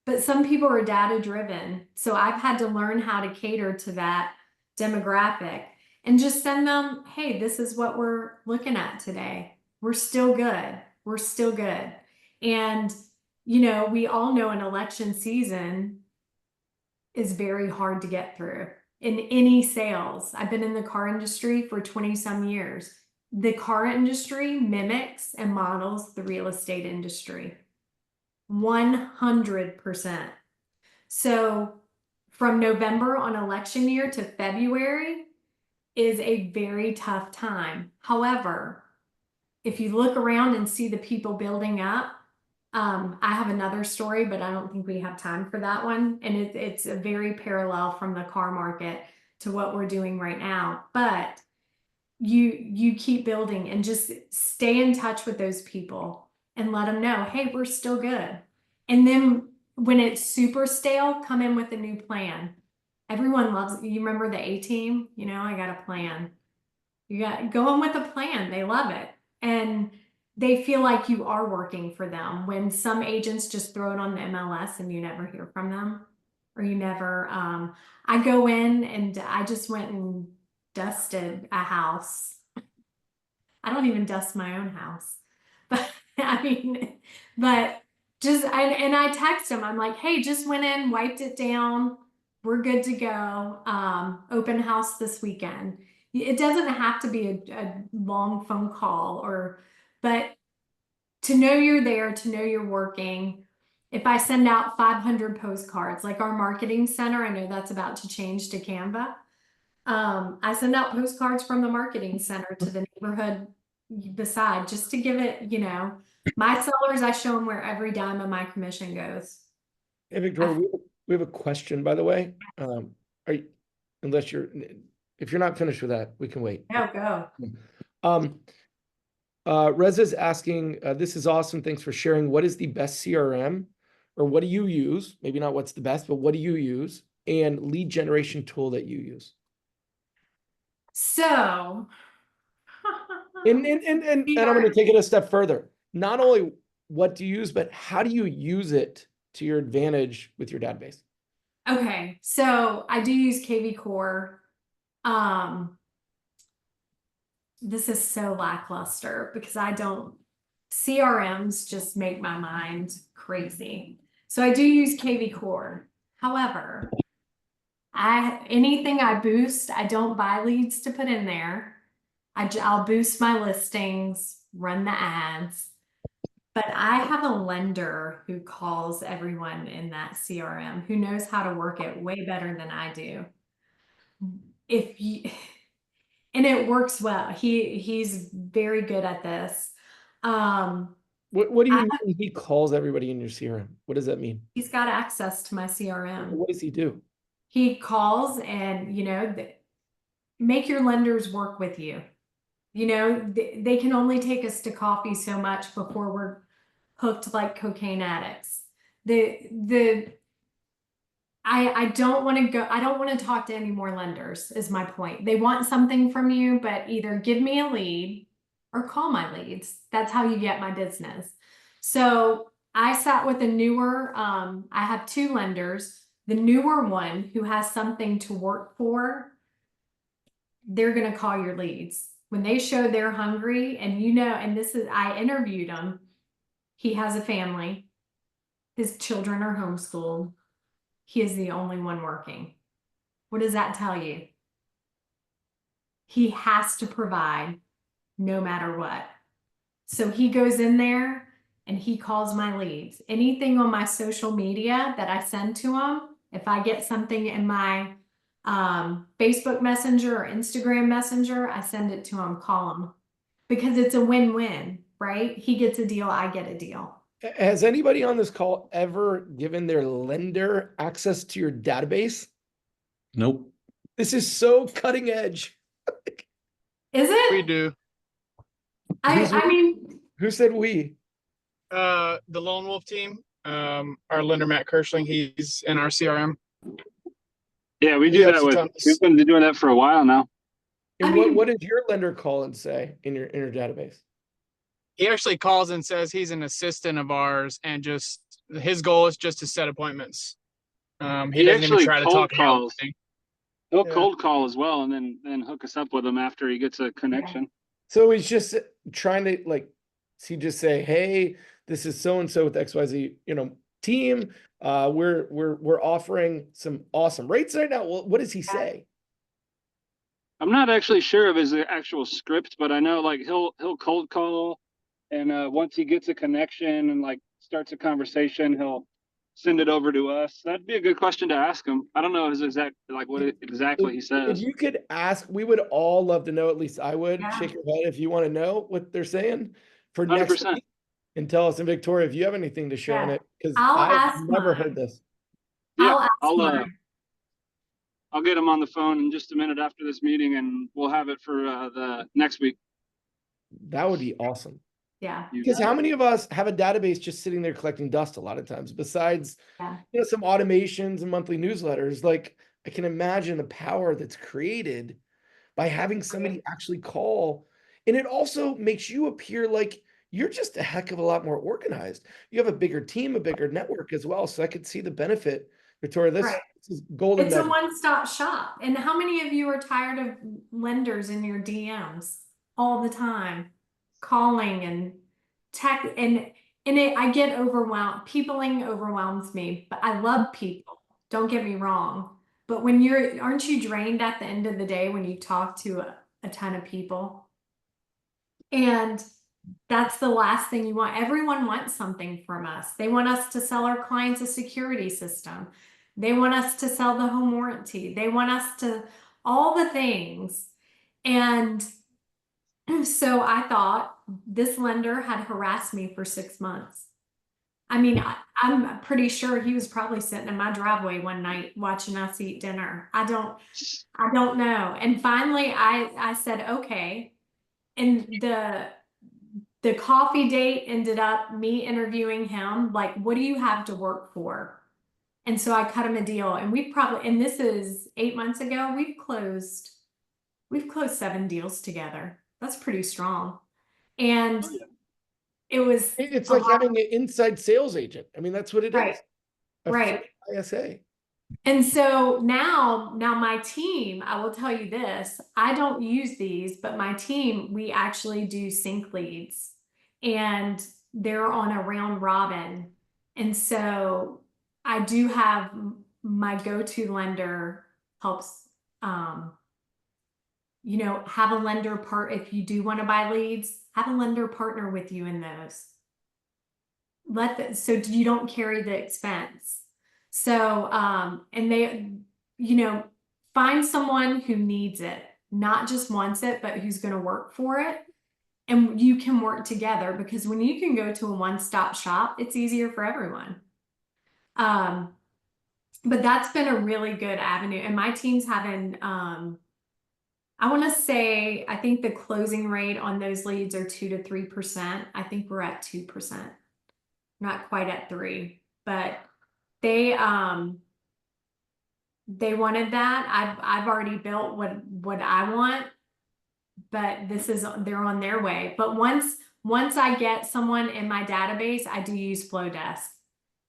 But some people are data driven. So I've had to learn how to cater to that demographic and just send them, hey, this is what we're looking at today. We're still good. We're still good. And, you know, we all know an election season is very hard to get through in any sales. I've been in the car industry for 20 some years. The car industry mimics and models the real estate industry 100%. So from November on election year to February is a very tough time. However, if you look around and see the people building up, I have another story, but I don't think we have time for that one. And it's a very parallel from the car market to what we're doing right now. But you keep building and just stay in touch with those people and let them know, hey, we're still good. And then when it's super stale, come in with a new plan. Everyone loves, you remember the A-team? You know, I got a plan. You got go in with a plan. They love it. And they feel like you are working for them when some agents just throw it on the MLS and you never hear from them or you never, I go in and I just went and dusted a house. I don't even dust my own house, but I mean, but just, I text them, I'm like, hey, just went in, wiped it down. We're good to go. Open house this weekend. It doesn't have to be a long phone call but to know you're there, to know you're working. If I send out 500 postcards, like our marketing center, I know that's about to change to Canva. I send out postcards from the marketing center to the neighborhood beside just to give it, you know, my sellers, I show them where every dime of my commission goes. Hey, Victoria, we have a question, by the way. Are you, if you're not finished with that, we can wait. No, go. Reza's asking, this is awesome. Thanks for sharing. What is the best CRM or what do you use? Maybe not what's the best, but what do you use? And lead generation tool that you use. So. And I'm going to take it a step further. Not only what do you use, but how do you use it to your advantage with your database? Okay, so I do use KV Core. This is so lackluster because CRMs just make my mind crazy. So I do use KV Core. However, anything I boost, I don't buy leads to put in there. I'll boost my listings, run the ads, but I have a lender who calls everyone in that CRM who knows how to work it way better than I do. And it works well. He's very good at this. What do you mean he calls everybody in your CRM? What does that mean? He's got access to my CRM. What does he do? He calls and, you know, make your lenders work with you. You know, they can only take us to coffee so much before we're hooked like cocaine addicts. I don't want to go, I don't want to talk to any more lenders is my point. They want something from you, but either give me a lead or call my leads. That's how you get my business. So I sat with a newer, I have two lenders. The newer one who has something to work for, they're going to call your leads. When they show they're hungry and you know, and I interviewed him. He has a family. His children are homeschooled. He is the only one working. What does that tell you? He has to provide no matter what. So he goes in there and he calls my leads. Anything on my social media that I send to him, if I get something in my Facebook Messenger or Instagram Messenger, I send it to him, call him, because it's a win-win, right? He gets a deal, I get a deal. Has anybody on this call ever given their lender access to your database? Nope. This is so cutting edge. Is it? We do. I mean, who said we? The Lone Wolf team. Our lender Matt Kirschling, he's in our CRM. Yeah, we do that with. We've been doing that for a while now. And what did your lender call and say in your database? He actually calls and says he's an assistant of ours and just his goal is just to set appointments. He He doesn't even actually try to cold talk me out of calls. anything. He'll Yeah. cold call as well, and then hook us up with him after he gets a connection. So he's just trying to like, does he just say, hey, this is so and so with XYZ, team. We're offering some awesome rates right now. What does he say? I'm not actually sure of his actual script, but I know like he'll cold call, and once he gets a connection and like starts a conversation, he'll send it over to us. That'd be a good question to ask him. I don't know his exact exactly he If says. you could ask, we would all love to know, at least I would. Yeah. Shake your head if you want to know what they're saying for next 100%. week. And tell us, and Victoria, if you have anything to share on Yeah. it, because I'll I've ask never mine. heard this. Yeah, I'll ask mine. I'll get him on the phone in just a minute after this meeting, and we'll have it for the next week. That would be awesome. Yeah. Because how many of us have a database just sitting there collecting dust a lot of times, besides Yeah. some automations and monthly newsletters? Like, I can imagine the power that's created by having somebody actually call. And it also makes you appear like you're just a heck of a lot more organized. You have a bigger team, a bigger network as well. So I could see the benefit. Victoria, this is golden. It's a nugget. one-stop shop. And how many of you are tired of lenders in your DMs all the time, calling and tech I get overwhelmed. Peopling overwhelms me, but I love people. Don't get me wrong. But aren't you drained at the end of the day when you talk to a ton of people? And that's the last thing you want. Everyone wants something from us. They want us to sell our clients a security system. They want us to sell the home warranty. They want us to all the things. And so I thought this lender had harassed me for 6 months. I mean, I'm pretty sure he was probably sitting in my driveway one night watching us eat dinner. I don't know. And finally I said, okay. And the coffee date ended up me interviewing him. Like, what do you have to work for? And so I cut him a deal, and and this is 8 months ago, we've closed 7 deals together. That's pretty strong. And it's like having an inside sales agent. I mean, that's what it is. Right. ISA. And so now my team, I will tell you this, I don't use these, but my team, we actually do sync leads, and they're on a round robin. And so I do have my go-to lender helps, have a lender if you do want to buy leads, have a lender partner with you in those. So you don't carry the expense. So, and they, find someone who needs it, not just wants it, but who's going to work for it. And you can work together, because when you can go to a one-stop shop, it's easier for everyone. But that's been a really good avenue. And my team's having, I want to say, I think the closing rate on those leads are 2 to 3%. I think we're at 2%, not quite at 3%, but they wanted that. I've already built what I want, but they're on their way. But once I get someone in my database, I do use Flowdesk.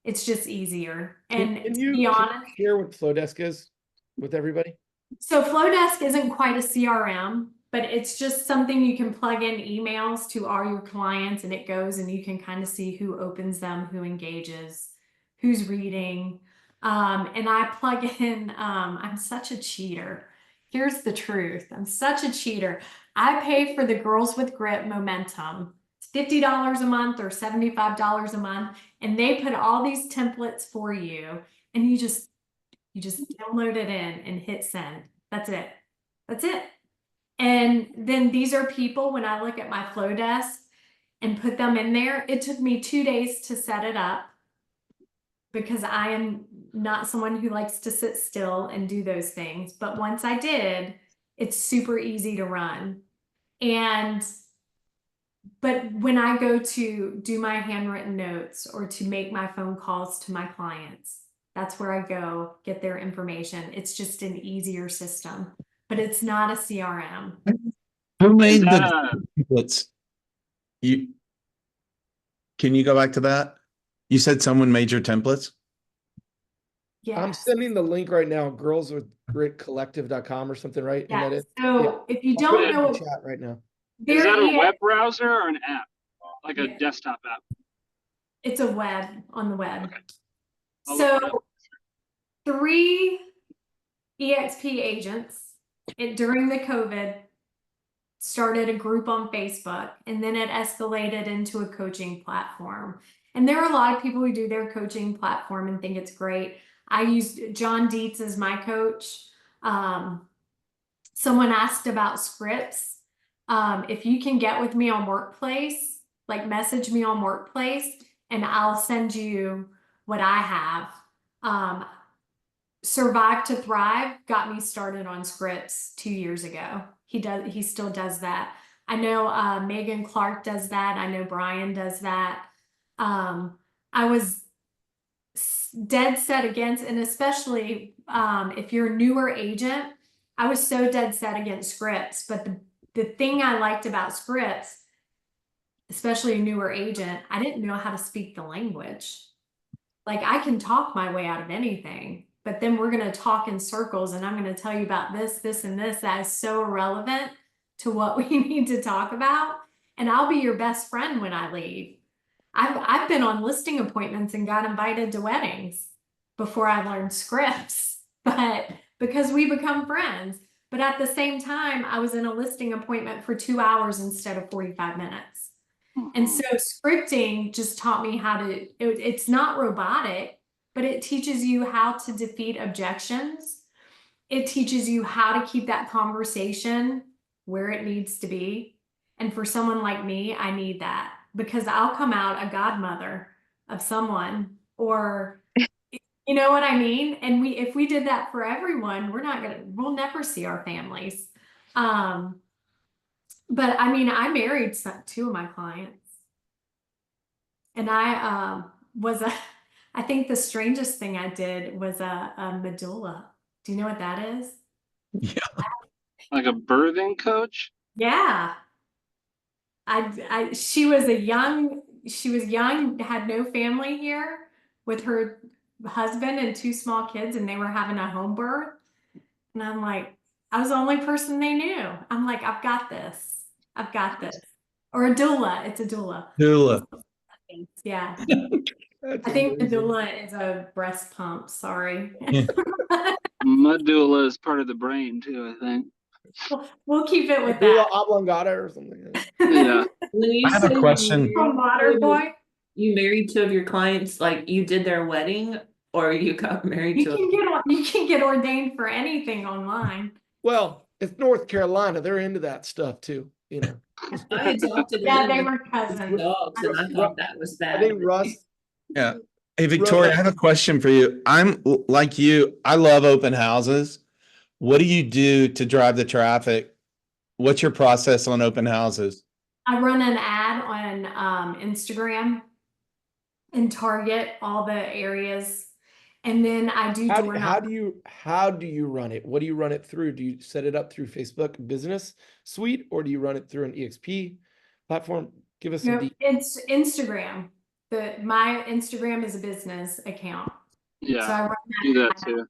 It's just easier. And Can to be honest, share what Flowdesk is with everybody? So Flowdesk isn't quite a CRM, but it's just something you can plug in emails to all your clients, and it goes, and you can kind of see who opens them, who engages, who's reading. And I plug in, I'm such a cheater. Here's the truth. I'm such a cheater. I pay for the Girls with Grit Momentum. It's $50 a month or $75 a month. And they put all these templates for you, and you just download it in and hit send. That's it. And then these are people, when I look at my Flowdesk and put them in there, it took me 2 days to set it up, because I am not someone who likes to sit still and do those things. But once I did, it's super easy to run. But when I go to do my handwritten notes or to make my phone calls to my clients, that's where I go get their information. It's just an easier system, but it's not a CRM. Who made the templates? Can you go back to that? You said someone made your templates? I'm Yes. sending the link right now, girlswithgritcollective.com or something, right? Isn't that Yes. it? So Yeah. if you I'll put it don't in know, the chat right now. Is their that a EX web browser or an app? Like a Yeah. desktop app? it's a web on the web. Okay. I'll look it So up. 3 EXP agents during the COVID started a group on Facebook, and then it escalated into a coaching platform. And there are a lot of people who do their coaching platform and think it's great. I used John Dietz as my coach. Someone asked about scripts. If you can get with me on Workplace, like message me on Workplace, and I'll send you what I have. Survive to Thrive got me started on scripts 2 years ago. He still does that. I know Megan Clark does that. I know Brian does that. I was dead set against, and especially if you're a newer agent, I was so dead set against scripts. But the thing I liked about scripts, especially a newer agent, I didn't know how to speak the language. Like, I can talk my way out of anything, but then we're going to talk in circles, and I'm going to tell you about this, this, and this that is so irrelevant to what we need to talk about. And I'll be your best friend when I leave. I've been on listing appointments and got invited to weddings before I learned scripts, but because we become friends. But at the same time, I was in a listing appointment for 2 hours instead of 45 minutes. And so scripting just taught me how to, it's not robotic, but it teaches you how to defeat objections. It teaches you how to keep that conversation where it needs to be. And for someone like me, I need that, because I'll come out a godmother of someone, or you know what I mean? And if we did that for everyone, we'll never see our families. But I mean, I married 2 of my clients. And I I think the strangest thing I did was a medulla. Do you know what that is? Yeah. Like a birthing coach? Yeah. She was young, had no family here with her husband and 2 small kids, and they were having a home birth. And I'm like, I was the only person they knew. I'm like, I've got this. I've got this. Or a doula. It's a doula. Doula. Yeah. That's I think amazing. medulla is a breast pump. Sorry. Medulla is part of the brain too, I think. We'll keep it with Medulla that. oblongata or something. Yeah. When you I have a said question. From Water Boy. You married 2 of your clients, like you did their wedding, or you got married You to can get ordained for anything online. Well, it's North Carolina. They're into that stuff too, you know. I adopted Yeah, they one were of cousins. dogs, and I thought that was I bad. think Russ. Yeah. Hey, Victoria, I have a question for you. I'm like you, I love open houses. What do you do to drive the traffic? What's your process on open houses? I run an ad on Instagram and target all the areas, and then I do How door do you run it? What do you run it through? Do you set it up through Facebook Business Suite, or do you run it through an EXP platform? Give us some Nope, details. it's Instagram. My Instagram is a business account. So Yeah. I run Do that ad. too.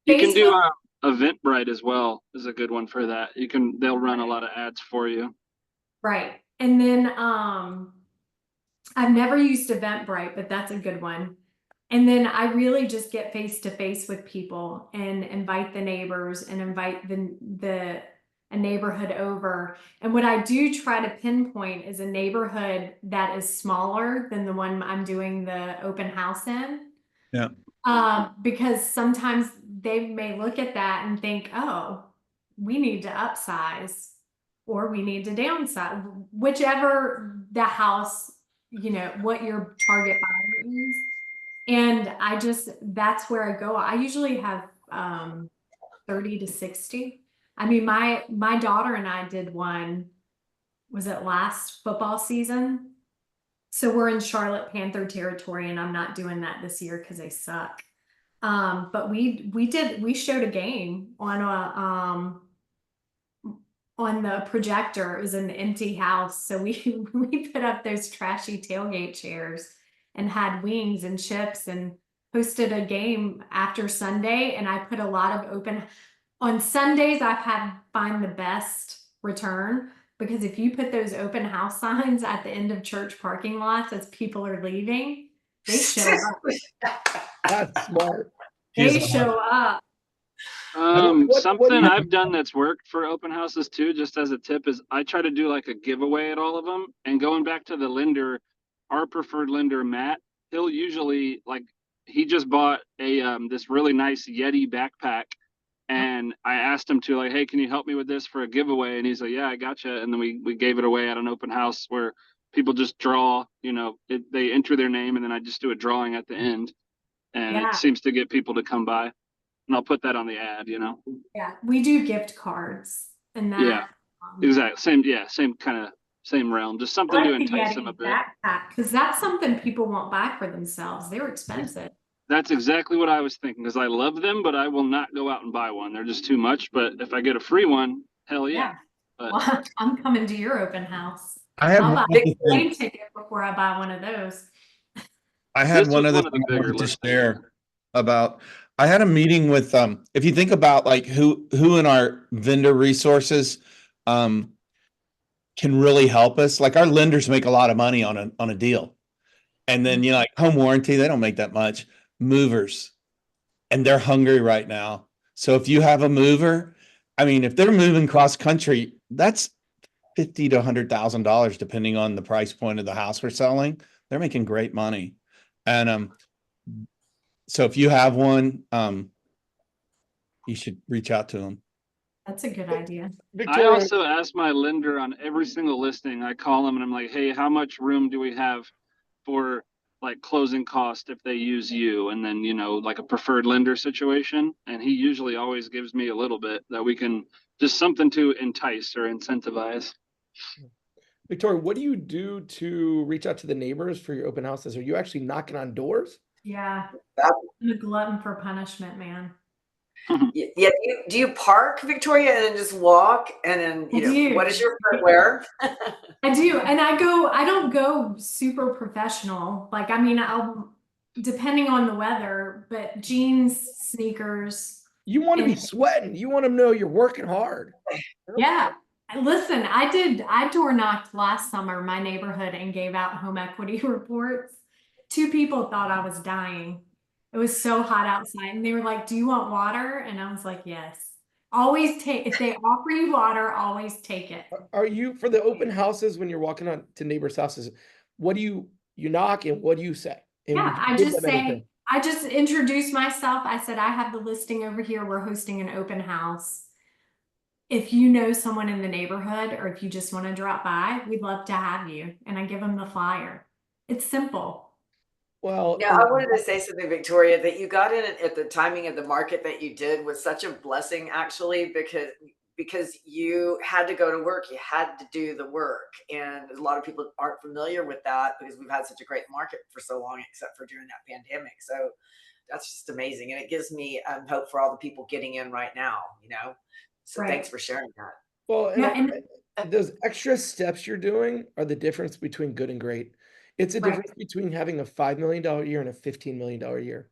You can do Facebook- Eventbrite as well, is a good one for that. They'll run a lot of ads for you. Right. And then I've never used Eventbrite, but that's a good one. And then I really just get face to face with people and invite the neighbors and invite a neighborhood over. And what I do try to pinpoint is a neighborhood that is smaller than the one I'm doing the open house in. Yeah. Because sometimes they may look at that and think, oh, we need to upsize or we need to downsize, whichever the house, what your target buyer is. And that's where I go. I usually have 30 to 60. I mean, my daughter and I did one, was it last football season? So we're in Charlotte Panther territory, and I'm not doing that this year because they suck. But we showed a game on the projector. It was an empty house, so we put up those trashy tailgate chairs, and had wings and chips and hosted a game after Sunday. And I put a lot of on Sundays, I've had find the best return, because if you put those open house signs at the end of church parking lots as people are leaving, they show up. That's smart. They show up. Something I've done that's worked for open houses too, just as a tip, is I try to do like a giveaway at all of them. And going back to the lender, our preferred lender, Matt, he'll usually he just bought this really nice Yeti backpack. And I asked him to hey, can you help me with this for a giveaway? And he's like, yeah, I gotcha. And then we gave it away at an open house where people just draw, they enter their name, and then I just do a drawing at the end. And Yeah. it seems to get people to come by. And I'll put that on the ad, Yeah, we do gift cards and that. Yeah, exactly. Same realm. Just something to entice them a bit. Backpack, because that's something people won't buy for themselves. They're expensive. That's exactly what I was thinking, because I love them, but I will not go out and buy one. They're just too much. But if I get a free one, hell yeah. But Well, I'm coming to your open house. I have I'll one buy other a plane thing. ticket before I buy one of those. I had This one was other one of the thing I bigger wanted to listings. share about. I had a meeting with if you think about who in our vendor resources can really help us. Like, our lenders make a lot of money on a deal. And then like home warranty, they don't make that much. Movers, and they're hungry right now. So if you have a mover, I mean, if they're moving cross country, that's $50,000 to $100,000 depending on the price point of the house we're selling. They're making great money. And so if you have one, you should reach out to them. That's a good idea. I Victoria, also ask my lender on every single listing. I call them and I'm like, hey, how much room do we have for closing cost if they use you? And then, like a preferred lender situation. And he usually always gives me a little bit that we can, just something to entice or incentivize. Victoria, what do you do to reach out to the neighbors for your open houses? Are you actually knocking on doors? Yeah. That- I'm a glutton for punishment, man. Yeah. Do you park, Victoria, and then just walk? And then, I do. what is your footwear? I do. And I don't go super professional. I'll, depending on the weather, but jeans, sneakers. You want to be And- sweating. You want them to know you're working hard. Yeah. Listen, I door knocked last summer my neighborhood and gave out home equity reports. 2 people thought I was dying. It was so hot outside, and they were like, do you want water? And I was like, yes. Always if they offer you water, always take it. Are you, for the open houses, when you're walking on to neighbors' houses, what do you knock and what do you say? And Yeah, do you I give just them say, anything? I just introduce myself. I said, I have the listing over here. We're hosting an open house. If you know someone in the neighborhood, or if you just want to drop by, we'd love to have you. And I give them the flyer. It's simple. Well, Yeah, I wanted to say something, Victoria, that you got in at the timing of the market that you did was such a blessing, actually, because you had to go to work, you had to do the work, and a lot of people aren't familiar with that because we've had such a great market for so long, except for during that pandemic. So that's just amazing, and it gives me hope for all the people getting in right now. So Right. thanks for sharing that. well, Yeah, and those extra steps you're doing are the difference between good and great. It's a Right. difference between having a $5 million year and a $15 million year.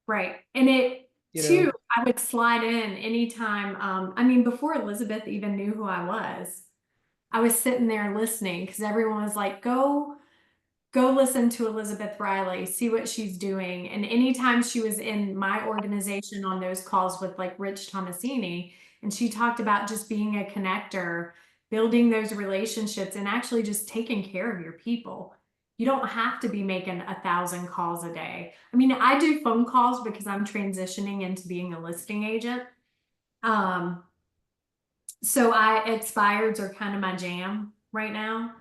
Right. And it You too, know? I would slide in anytime. Before Elizabeth even knew who I was sitting there listening, because everyone was like, go listen to Elizabeth Riley, see what she's doing. And anytime she was in my organization on those calls with Rich Tomasini, and she talked about just being a connector, building those relationships, and actually just taking care of your people. You don't have to be making 1,000 calls a day. I do phone calls because I'm transitioning into being a listing agent. So expireds are kind of my jam right now.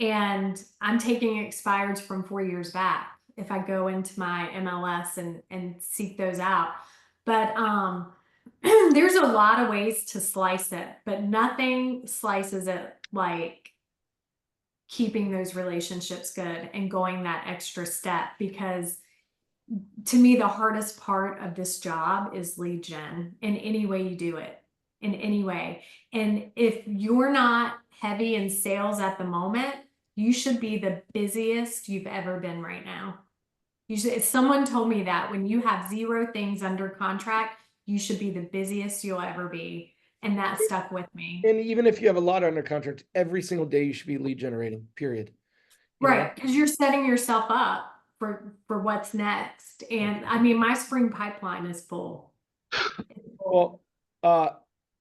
And I'm taking expireds from 4 years back if I go into my MLS and seek those out. But there's a lot of ways to slice it, but nothing slices it like keeping those relationships good and going that extra step, because to me, the hardest part of this job is lead gen in any way you do it, in any way. And if you're not heavy in sales at the moment, you should be the busiest you've ever been right now. You should, if someone told me that when you have 0 things under contract, you should be the busiest you'll ever be. And that stuck with me. And even if you have a lot under contract, every single day you should be lead generating, period. You know? Right, because you're setting yourself up for what's next. And I mean, my spring pipeline is full. Well,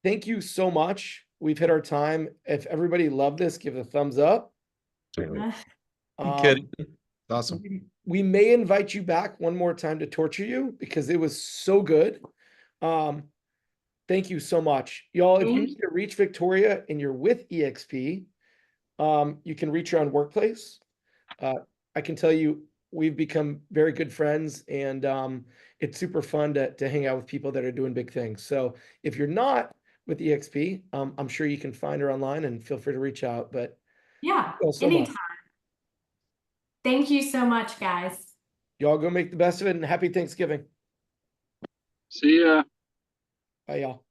thank you so much. We've hit our time. If everybody loved this, give it a thumbs up. Kidding. Awesome. We may invite you back one more time to torture you because it was so good. Thank you so much. Y'all, if you need to reach Victoria and you're with EXP, you can reach her on Workplace. I can tell you we've become very good friends, and it's super fun to hang out with people that are doing big things. So if you're not with EXP, I'm sure you can find her online and feel free to reach out. But Yeah, so anytime. much. Thank you so much, guys. Y'all go make the best of it, and happy Thanksgiving. See ya. Bye, y'all.